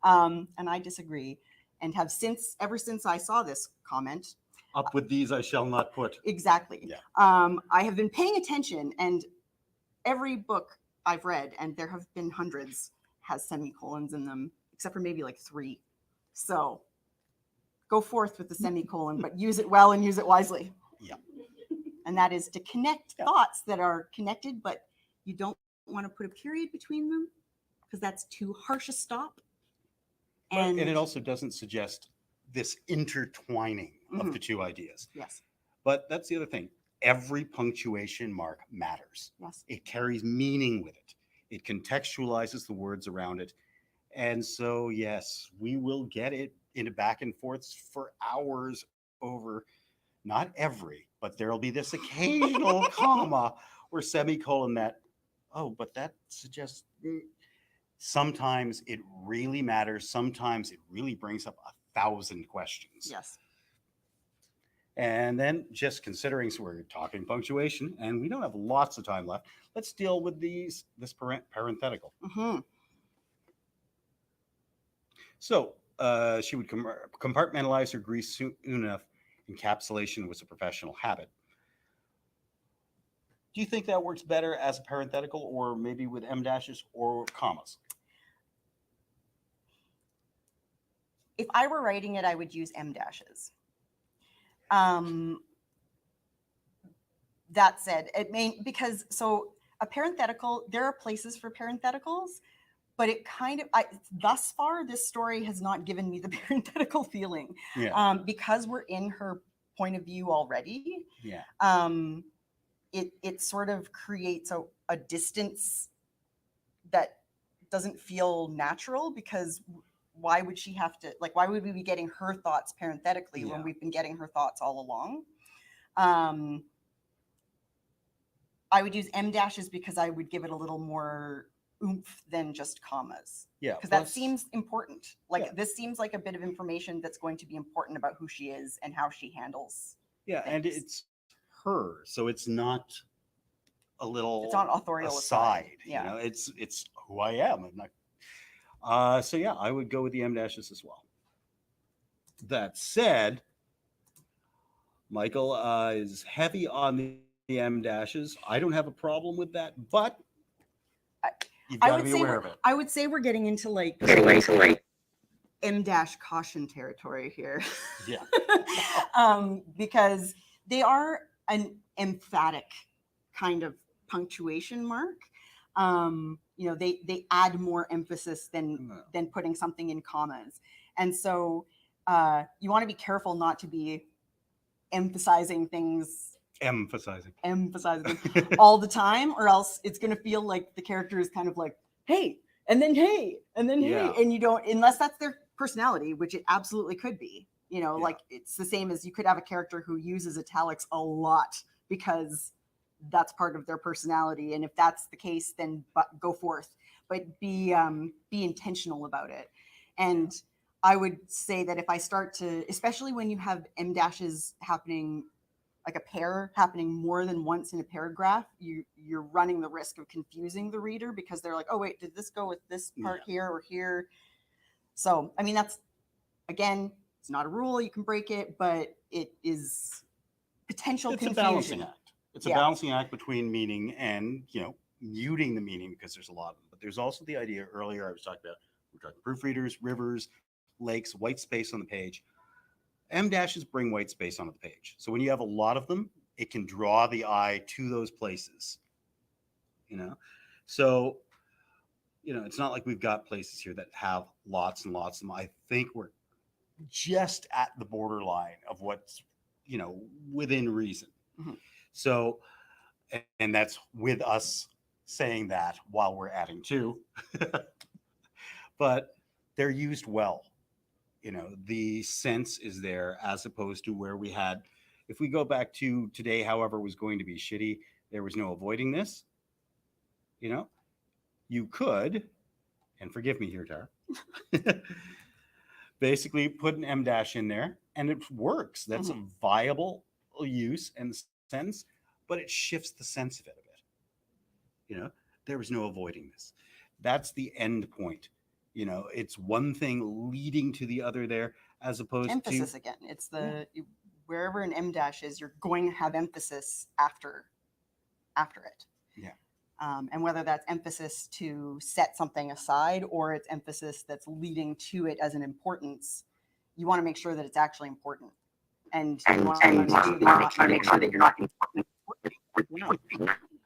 And I disagree, and have ever since I saw this comment. Up with these I shall not put. Exactly. Yeah. I have been paying attention, and every book I've read, and there have been hundreds, has semicolons in them, except for maybe like 3. So go forth with the semicolon, but use it well and use it wisely. Yeah. And that is to connect thoughts that are connected, but you don't want to put a period between them because that's too harsh a stop. And it also doesn't suggest this intertwining of the two ideas. Yes. But that's the other thing. Every punctuation mark matters. Yes. It carries meaning with it. It contextualizes the words around it. And so, yes, we will get it into back and forths for hours over, not every, but there'll be this occasional comma or semicolon that, but that suggests sometimes it really matters. Sometimes it really brings up 1,000 questions. Yes. And then just considering, so we're talking punctuation and we don't have lots of time left, let's deal with this parenthetical. Mm-hmm. So she would compartmentalize her grief soon enough. Encapsulation was a professional habit. Do you think that works better as a parenthetical or maybe with em dashes or commas? If I were writing it, I would use em dashes. That said, it may, because so a parenthetical, there are places for parentheticals, but it kind of, thus far, this story has not given me the parenthetical feeling. Yeah. Because we're in her point of view already. Yeah. It sort of creates a distance that doesn't feel natural, because why would she have to, like, why would we be getting her thoughts parenthetically when we've been getting her thoughts all along? I would use em dashes because I would give it a little more oomph than just commas. Yeah. Because that seems important. Like, Yeah. this seems like a bit of information that's going to be important about who she is and how she handles. Yeah, and things. it's her, so it's not a little. It's not authorial aside. You know, it's who I am. I'm not. So yeah, I would go with the em dashes as well. That said, Michael is heavy on the em dashes. I don't have a problem with that, but you've got to be aware of it. I would say we're getting into like em dash caution territory here. Yeah. Because they are an emphatic kind of punctuation mark. You know, they add more emphasis than putting something in commas. And so you want to be careful not to be emphasizing things Emphasizing all the time, or else it's going to feel like the character is kind of like, hey, and then hey, and then hey, and you don't, unless that's their personality, which it absolutely could be. You know, like, it's the same as you could have a character who uses italics a lot because that's part of their personality, and if that's the case, then go forth, but be intentional about it. And I would say that if I start to, especially when you have em dashes happening, like a pair happening more than once in a paragraph, you're running the risk of confusing the reader, because they're like, oh wait, did this go with this part here or here? So I mean, that's, again, it's not a rule, you can break it, but it is potential confusion. It's a balancing act. It's a balancing act between meaning and, you know, muting the meaning, because there's a lot of them. But there's also the idea earlier I was talking about, we're talking proofreaders, rivers, lakes, white space on the page. Em dashes bring white space onto the page. So when you have a lot of them, it can draw the eye to those places, you know? So, you know, it's not like we've got places here that have lots and lots of them. I think we're just at the borderline of what's, you know, within reason. Mm-hmm. So, and that's with us saying that while we're adding to, but they're used well. You know, the sense is there, as opposed to where we had, if we go back to today, however, was going to be shitty, there was no avoiding this. You know, you could, and forgive me here, Tara, basically put an em dash in there and it works. That's a viable use and sense, but it shifts the sense of it a bit. You know, there was no avoiding this. That's the end point. You know, it's one thing leading to the other there, as opposed emphasis to again. It's the wherever an em dash is, you're going to have emphasis after it. Yeah. And whether that's emphasis to set something aside or it's emphasis that's leading to it as an importance, you want to make sure that it's actually important. And you want to make sure that you're not important. Wow.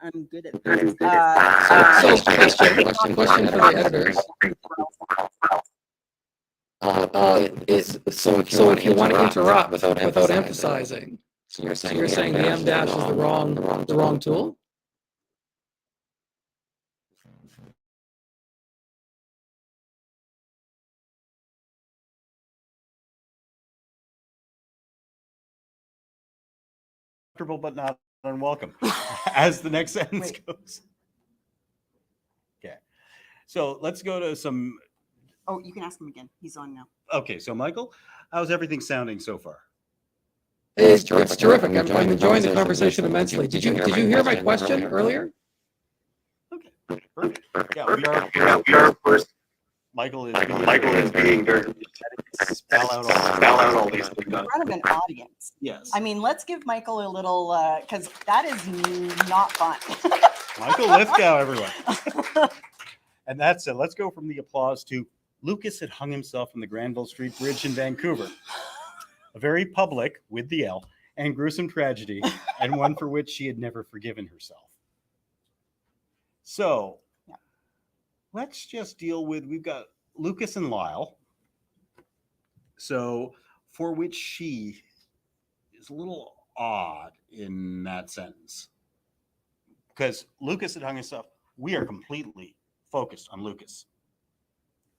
I'm good at this. Question for the editors. So if you want to interrupt without emphasizing, so you're saying the em dash is the wrong tool? comfortable but not unwelcome, as the next sentence goes. Okay, so let's go to some. Oh, you can ask him again. He's on now. Okay, so Michael, how's everything sounding so far? It's terrific. I'm enjoying the conversation immensely. Did you hear my question earlier? Okay, perfect. Yeah, we are of course Michael is being very spell out all spell out all these things. In front of an audience. Yes. I mean, let's give Michael a little, because that is not fun. Michael Lithgow, everyone. And that's it. Let's go from the applause to Lucas had hung himself on the Granville Street Bridge in Vancouver. A very public, with the L, and gruesome tragedy, and one for which she had never forgiven herself. So, Yeah. Let's just deal with, we've got Lucas and Lyle. So, for which she is a little odd in that sentence. Because Lucas had hung himself, we are completely focused on Lucas.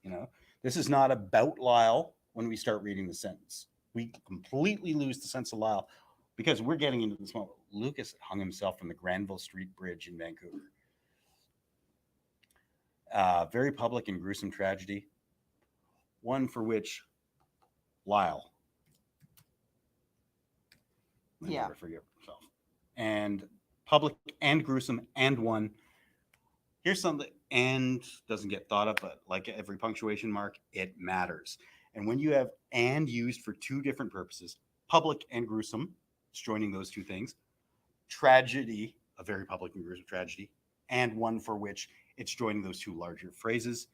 You know, this is not about Lyle when we start reading the sentence. We completely lose the sense of Lyle because we're getting into this moment. Lucas had hung himself from the Granville Street Bridge in Vancouver. Very public and gruesome tragedy. One for which Lyle will Yeah. never forgive himself. And public and gruesome and one. Here's something, and doesn't get thought of, but like every punctuation mark, it matters. And when you have and used for two different purposes, public and gruesome, it's joining those two things, tragedy, a very public and gruesome tragedy, and one for which it's joining those two larger phrases,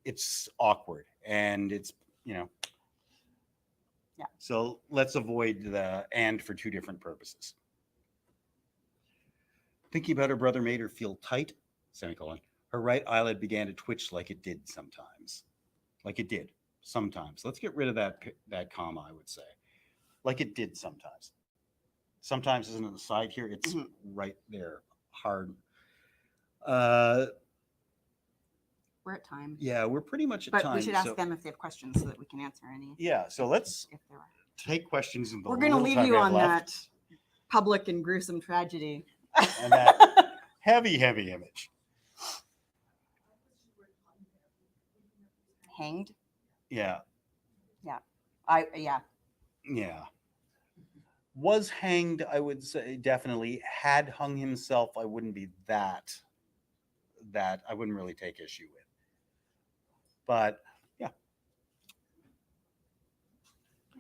it's awkward. And it's, you know, yeah. So let's avoid the and for two different purposes. Thinking about her brother made her feel tight, semicolon. Her right eyelid began to twitch like it did sometimes. Like it did sometimes. Let's get rid of that comma, I would say. Like it did sometimes. Sometimes isn't on the side here. It's right there, hard. We're at time. Yeah, we're pretty much at But time. we should ask so, them if they have questions so that we can answer any. Yeah, so let's If there are. take questions. In the We're going to little leave time you we have on left, that public and gruesome tragedy. And that heavy, heavy image. Hanged. Yeah. Yeah. Yeah. Was hanged, I would say, definitely. Had hung himself, I wouldn't be that I wouldn't really take issue with. But yeah.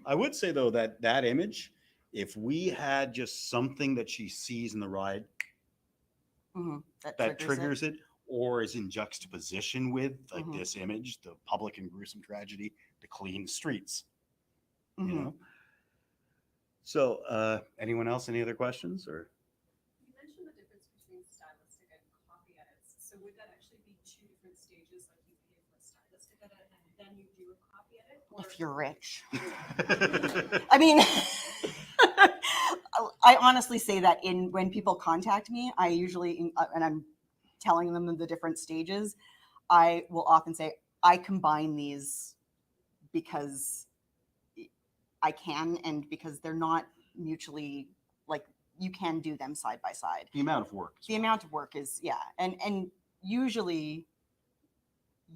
I would say though that image, if we had just something that she sees in the ride that triggers it, or is in juxtaposition with like this image, the public and gruesome tragedy, the clean streets. You know. So anyone else, any other questions? Or you mentioned the difference between stylistic and copy edits. So would that actually be two different stages, like you pay for a stylistic edit and then you do a copy edit? Or... If you're rich. I mean, I honestly say that when people contact me, I usually, and I'm telling them the different stages, I will often say, I combine these because I can, and because they're not mutually, like, you can do them side by side. the amount of work. The amount of work is, yeah. And usually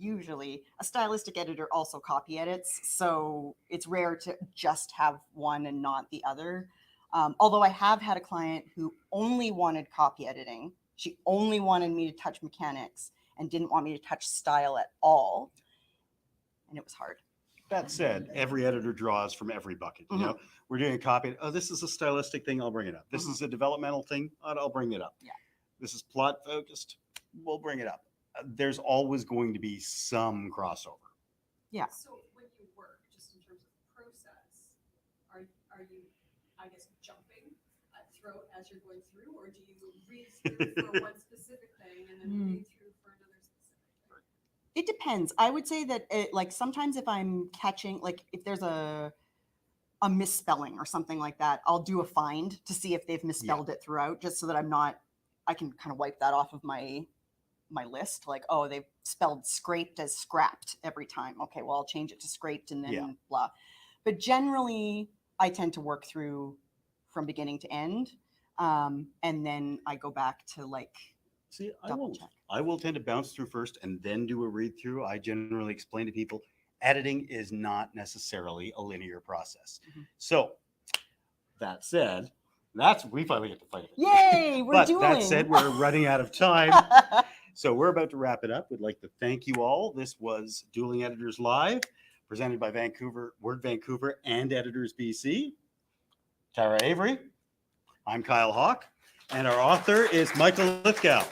a stylistic editor also copy edits. So it's rare to just have one and not the other. Although I have had a client who only wanted copy editing. She only wanted me to touch mechanics and didn't want me to touch style at all. And it was hard. That said, every editor draws from every bucket. You know, we're doing a copy. Oh, this is a stylistic thing. I'll bring it up. This is a developmental thing. I'll bring it up. Yeah. This is plot focused. We'll bring it up. There's always going to be some crossover. Yeah. So when you work, just in terms of process, are you, I guess, jumping throughout as you're going through, or do you read through for one specific thing and then read through for another specific thing? It depends. I would say that like sometimes if I'm catching, like if there's a misspelling or something like that, I'll do a find to see if they've misspelled it throughout, just so that I can kind of wipe that off of my list. Like, oh, they've spelled scraped as scrapped every time. Okay, well, I'll change it to scraped and then blah. But generally, I tend to work through from beginning to end. And then I go back to like, See, double check. I will tend to bounce through first and then do a read through. I generally explain to people editing is not necessarily a linear process. So that said, we finally get to fight it. Yay, we're But dueling. that said, we're running out of time. So we're about to wrap it up. We'd like to thank you all. This was Dueling Editors Live, presented by Word Vancouver and Editors BC. Tara Avery. I'm Kyle Hawke, and our author is Michael Lithgow.